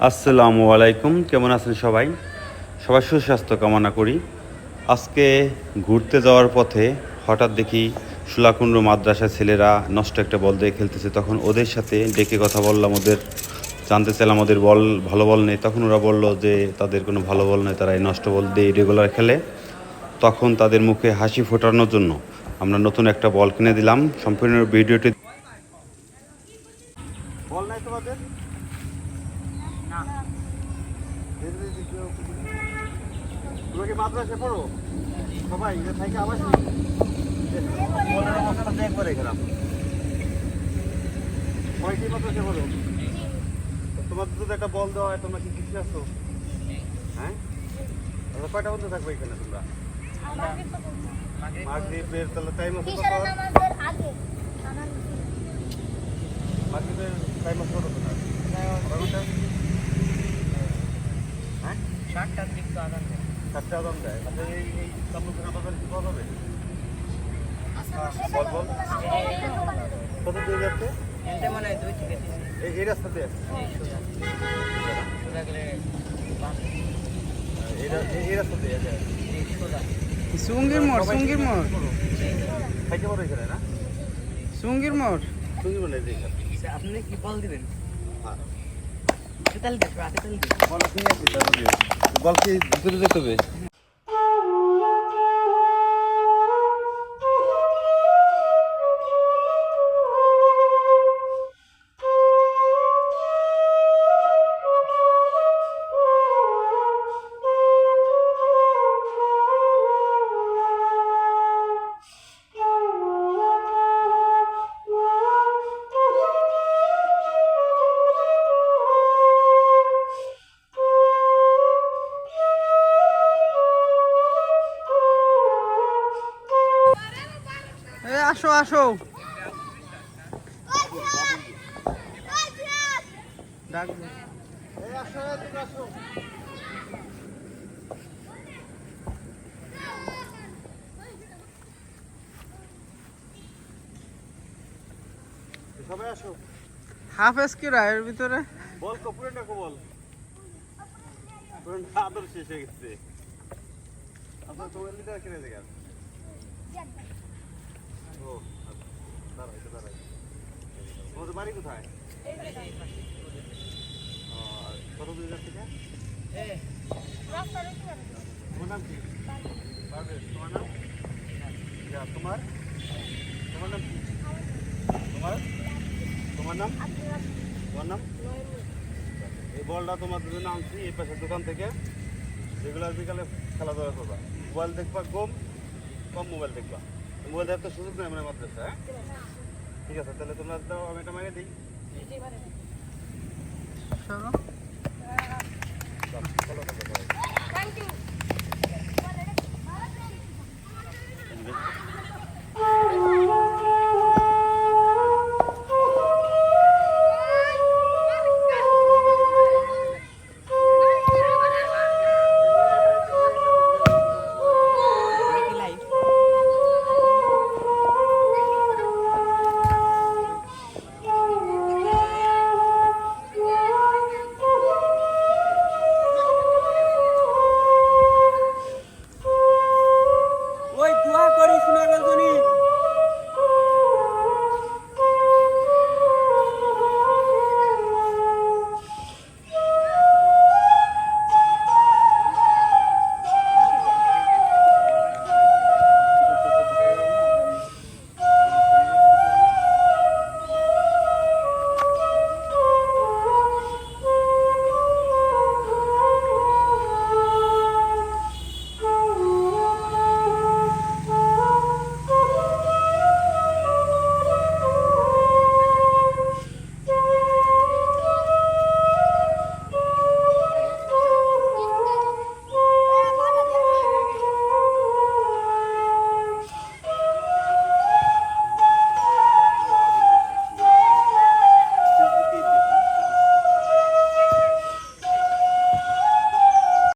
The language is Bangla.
আসসালামু আলাইকুম, কেমন আছেন সবাই? সবাই সুস্বাস্থ্য কামনা করি। আজকে ঘুরতে যাওয়ার পথে হঠাৎ দেখি সুলাকুণ্ড মাদ্রাসার ছেলেরা নষ্ট একটা বল দিয়ে খেলতেছে। তখন ওদের সাথে ডেকে কথা বললাম, জানতে চাইলাম ওদের ভালো বল নেই। তখন ওরা বলল যে তাদের কোনো ভালো বল নেই, তারা এই নষ্ট বল দিয়ে রেগুলার খেলে। তখন তাদের মুখে হাসি ফোটানোর জন্য আমরা নতুন একটা বল কিনে দিলাম। সম্পূর্ণ ভিডিওটি বল নাই তোমাদের না, তোমাকে মাদ্রাসায় পড়ো সবাই থেকে আবার বলের অবস্থাটা একবারে খারাপ। কয়টি মাদ্রাসায় পড়ো? তোমার যদি একটা বল দেওয়া হয় তোমরা কি কিছু আসো? হ্যাঁ, কয়টা বন্ধু থাকবে এখানে তোমরা? মাগরিবের তাহলে টাইম আছে কত? মাগরিবের টাইম আছে কত তোমার? হ্যাঁ, 7টার দিকে আদান দেয়। 7টা আদান দেয়। আচ্ছা, এই কাপড়খানা বাজারে কি পাওয়া যাবে? বল বল কত দূর যাচ্ছে? মানে 2 থেকে 3 এই রাস্তাতে এই রাস্তাতে সুঙ্গির মোড় খাইতে পারো এখানে না? সুঙ্গির মোড় আপনি কি বল দিবেন? বল কি ভিতরে যেতে হবে? আসো আসো, ডাক সবাই আসো। হাফেজ কি রায়ের ভিতরে বল কপুরেন্টা কো বল আদর শেষ হয়ে গেছে। আপনার তোমার লিটার কিনে দেখান। ও দাঁড়াই তোমাদের বাড়ি কোথায়? কত দূর যাচ্ছে? তোমার নাম কি? তোমার নাম? তোমার তোমার নাম কি? তোমার নাম? তোমার নাম? এই বলটা তোমাদের জন্য আনছি এই পাশের দোকান থেকে। রেগুলার বিকালে খেলাধুলা করবা, মোবাইল দেখবা, কম মোবাইল দেখবা। মোবাইল দেখার তো সুযোগ নেই মানে মাদ্রাসা। হ্যাঁ, ঠিক আছে, তাহলে তোমরা দাও, আমি এটা মারিয়ে দিই।